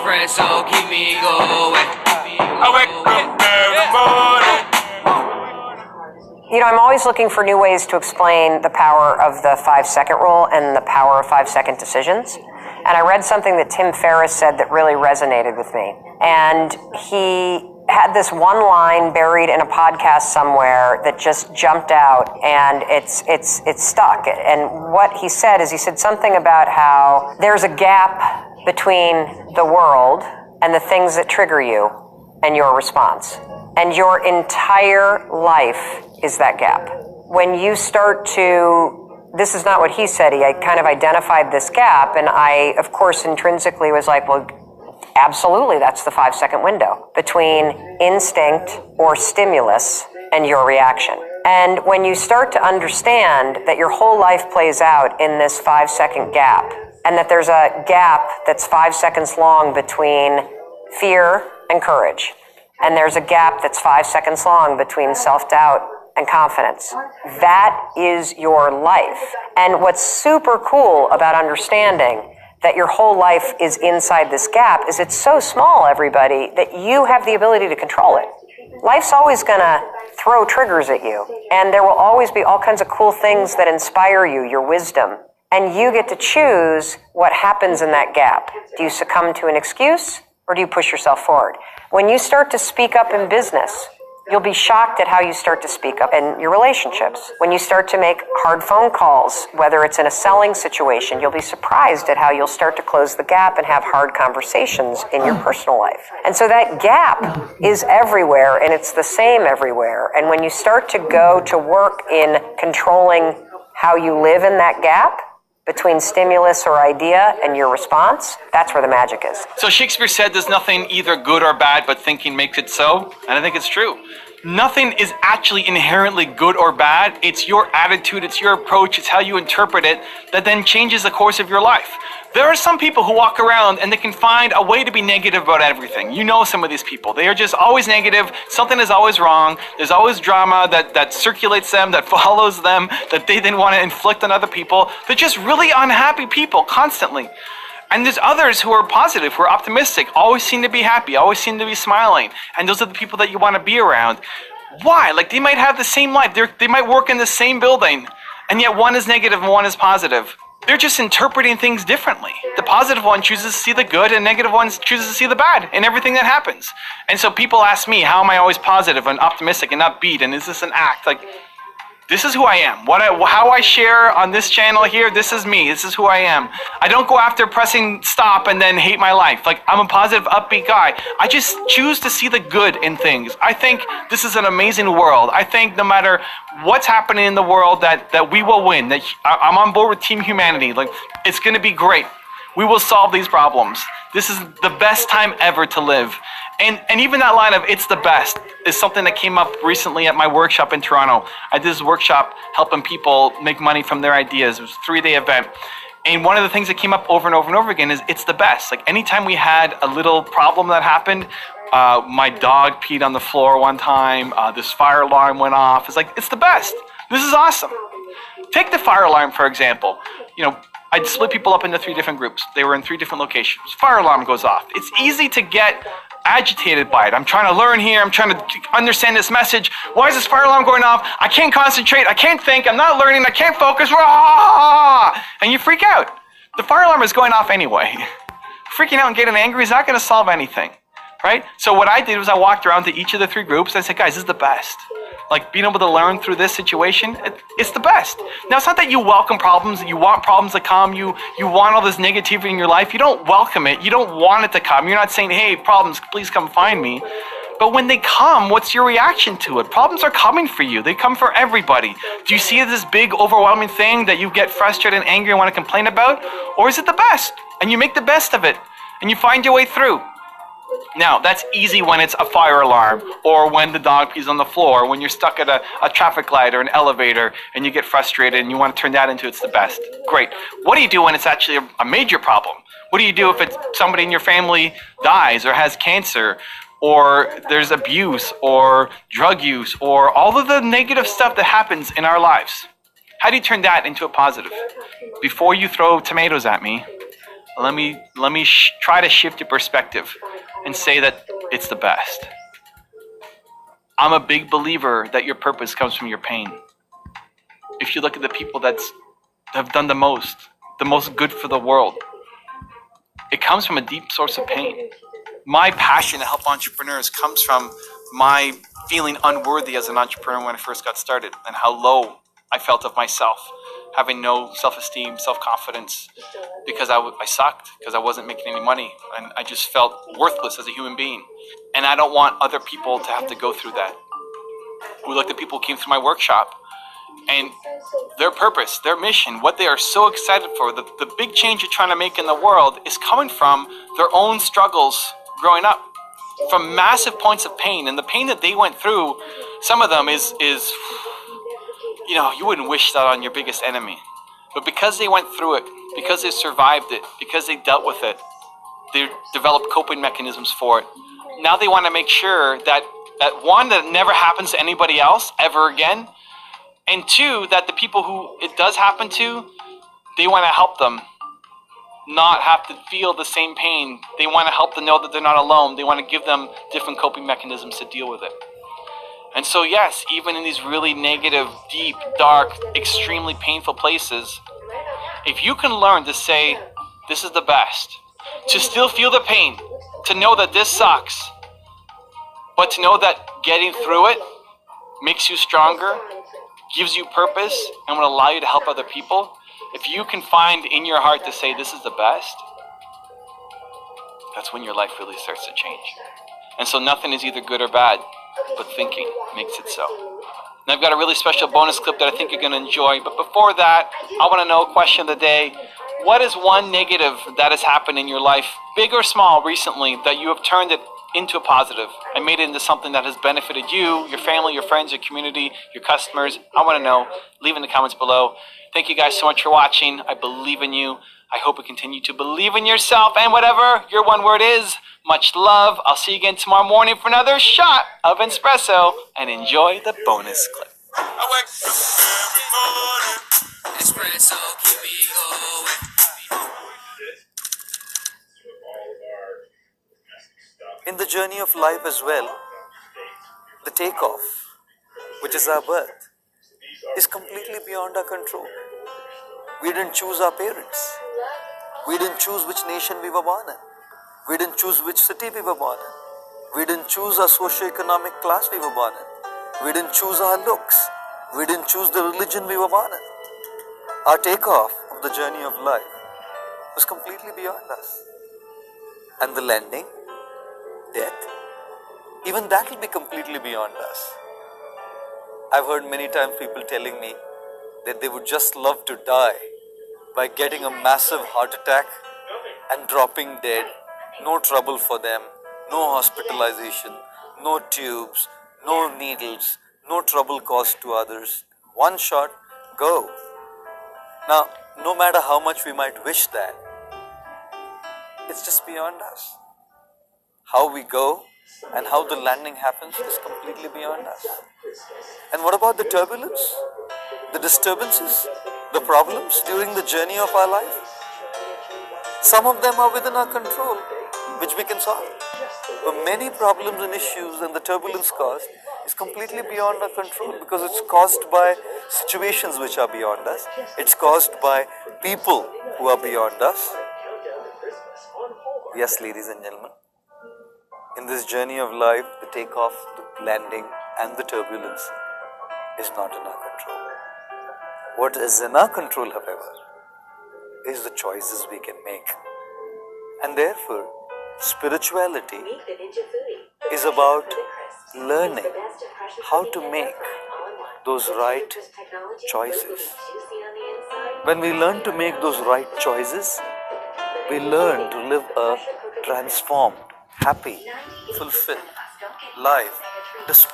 espresso, keep me going. I wake up every morning. You know, I'm always looking for new ways to explain the power of the 5-second rule and the power of 5-second decisions. And I read something that Tim Ferriss said that really resonated with me. And he had this one line buried in a podcast somewhere that just jumped out, and it's stuck. And what he said is, he said something about how there's a gap between the world and the things that trigger you and your response. And your entire life is that gap. When you start to, this is not what he said, I kind of identified this gap, and I, of course, intrinsically was like, well, absolutely, that's the 5-second window between instinct or stimulus and your reaction. And when you start to understand that your whole life plays out in this 5-second gap, and that there's a gap that's 5 seconds long between fear and courage, and there's a gap that's 5 seconds long between self-doubt and confidence. That is your life. And what's super cool about understanding that your whole life is inside this gap is it's so small, everybody, that you have the ability to control it. Life's always gonna throw triggers at you, and there will always be all kinds of cool things that inspire you, your wisdom, and you get to choose what happens in that gap. Do you succumb to an excuse, or do you push yourself forward? When you start to speak up in business, you'll be shocked at how you start to speak up in your relationships. When you start to make hard phone calls, whether it's in a selling situation, you'll be surprised at how you'll start to close the gap and have hard conversations in your personal life. And so that gap is everywhere, and it's the same everywhere. And when you start to go to work in controlling how you live in that gap, between stimulus or idea and your response, that's where the magic is. So Shakespeare said there's nothing either good or bad, but thinking makes it so. And I think it's true. Nothing is actually inherently good or bad. It's your attitude, it's your approach, it's how you interpret it that then changes the course of your life. There are some people who walk around and they can find a way to be negative about everything. You know some of these people. They are just always negative. Something is always wrong. There's always drama that circulates them, that follows them, that they then want to inflict on other people. They're just really unhappy people constantly. And there's others who are positive, who are optimistic, always seem to be happy, always seem to be smiling. And those are the people that you want to be around. Why? Like, they might have the same life. They might work in the same building, and yet one is negative and one is positive. They're just interpreting things differently. The positive one chooses to see the good, and negative one chooses to see the bad in everything that happens. And so people ask me, how am I always positive and optimistic and upbeat, and is this an act? Like, this is who I am. How I share on this channel here, this is me. This is who I am. I don't go after pressing stop and then hate my life. Like, I'm a positive, upbeat guy. I just choose to see the good in things. I think this is an amazing world. I think no matter what's happening in the world, that we will win. That I'm on board with Team Humanity. Like, it's going to be great. We will solve these problems. This is the best time ever to live. And even that line of "it's the best" is something that came up recently at my workshop in Toronto. I did this workshop helping people make money from their ideas. It was a 3-day event. And one of the things that came up over and over and over again is "it's the best." Like, anytime we had a little problem that happened, my dog peed on the floor one time, this fire alarm went off. It's like, it's the best. This is awesome. Take the fire alarm, for example. You know, I'd split people up into 3 different groups. They were in 3 different locations. Fire alarm goes off. It's easy to get agitated by it. I'm trying to learn here. I'm trying to understand this message. Why is this fire alarm going off? I can't concentrate. I can't think. I'm not learning. I can't focus. Rah! And you freak out. The fire alarm is going off anyway. Freaking out and getting angry is not going to solve anything, right? So what I did was I walked around to each of the 3 groups and I said, guys, this is the best. Like, being able to learn through this situation, it's the best. Now, it's not that you welcome problems, you want problems to come, you want all this negativity in your life. You don't welcome it. You don't want it to come. You're not saying, hey, problems, please come find me. But when they come, what's your reaction to it? Problems are coming for you. They come for everybody. Do you see this big, overwhelming thing that you get frustrated and angry and want to complain about? Or is it the best? And you make the best of it, and you find your way through. Now, that's easy when it's a fire alarm, or when the dog pees on the floor, when you're stuck at a traffic light or an elevator and you get frustrated and you want to turn that into "it's the best." Great. What do you do when it's actually a major problem? What do you do if it's somebody in your family dies or has cancer, or there's abuse or drug use, or all of the negative stuff that happens in our lives? How do you turn that into a positive? Before you throw tomatoes at me, let me try to shift your perspective and say that it's the best. I'm a big believer that your purpose comes from your pain. If you look at the people that have done the most good for the world, it comes from a deep source of pain. My passion to help entrepreneurs comes from my feeling unworthy as an entrepreneur when I first got started, and how low I felt of myself, having no self-esteem, self-confidence, because I sucked, because I wasn't making any money, and I just felt worthless as a human being. And I don't want other people to have to go through that. We looked at people who came through my workshop, and their purpose, their mission, what they are so excited for, the big change you're trying to make in the world is coming from their own struggles growing up, from massive points of pain. And the pain that they went through, some of them is you wouldn't wish that on your biggest enemy. But because they went through it, because they survived it, because they dealt with it, they developed coping mechanisms for it. Now they want to make sure that one, that it never happens to anybody else ever again, and two, that the people who it does happen to, they want to help them not have to feel the same pain. They want to help them know that they're not alone. They want to give them different coping mechanisms to deal with it. And so yes, even in these really negative, deep, dark, extremely painful places, if you can learn to say, this is the best, to still feel the pain, to know that this sucks, but to know that getting through it makes you stronger, gives you purpose, and will allow you to help other people, if you can find in your heart to say this is the best, that's when your life really starts to change. And so nothing is either good or bad, but thinking makes it so. And I've got a really special bonus clip that I think you're going to enjoy. But before that, I want to know, question of the day, what is one negative that has happened in your life, big or small, recently, that you have turned it into a positive and made it into something that has benefited you, your family, your friends, your community, your customers? I want to know. Leave in the comments below. Thank you guys so much for watching. I believe in you. I hope you continue to believe in yourself, and whatever your one word is, much love. I'll see you again tomorrow morning for another shot of espresso, and enjoy the bonus clip. Espresso, keep me going. In the journey of life as well, the takeoff, which is our birth, is completely beyond our control. We didn't choose our parents. We didn't choose which nation we were born in. We didn't choose which city we were born in. We didn't choose our socio-economic class we were born in. We didn't choose our looks. We didn't choose the religion we were born in. Our takeoff of the journey of life was completely beyond us. And the landing, death, even that will be completely beyond us. I've heard many times people telling me that they would just love to die by getting a massive heart attack and dropping dead. No trouble for them, no hospitalization, no tubes, no needles, no trouble caused to others. One shot, go. Now, no matter how much we might wish that, it's just beyond us. How we go and how the landing happens is completely beyond us. And what about the turbulence, the disturbances, the problems during the journey of our life? Some of them are within our control, which we can solve. But many problems and issues and the turbulence caused is completely beyond our control, because it's caused by situations which are beyond us. It's caused by people who are beyond us. Yes, ladies and gentlemen, in this journey of life, the takeoff, the landing, and the turbulence is not in our control. What is in our control, however, is the choices we can make. And therefore, spirituality is about learning how to make those right choices. When we learn to make those right choices, we learn to live a transformed, happy, fulfilled life despite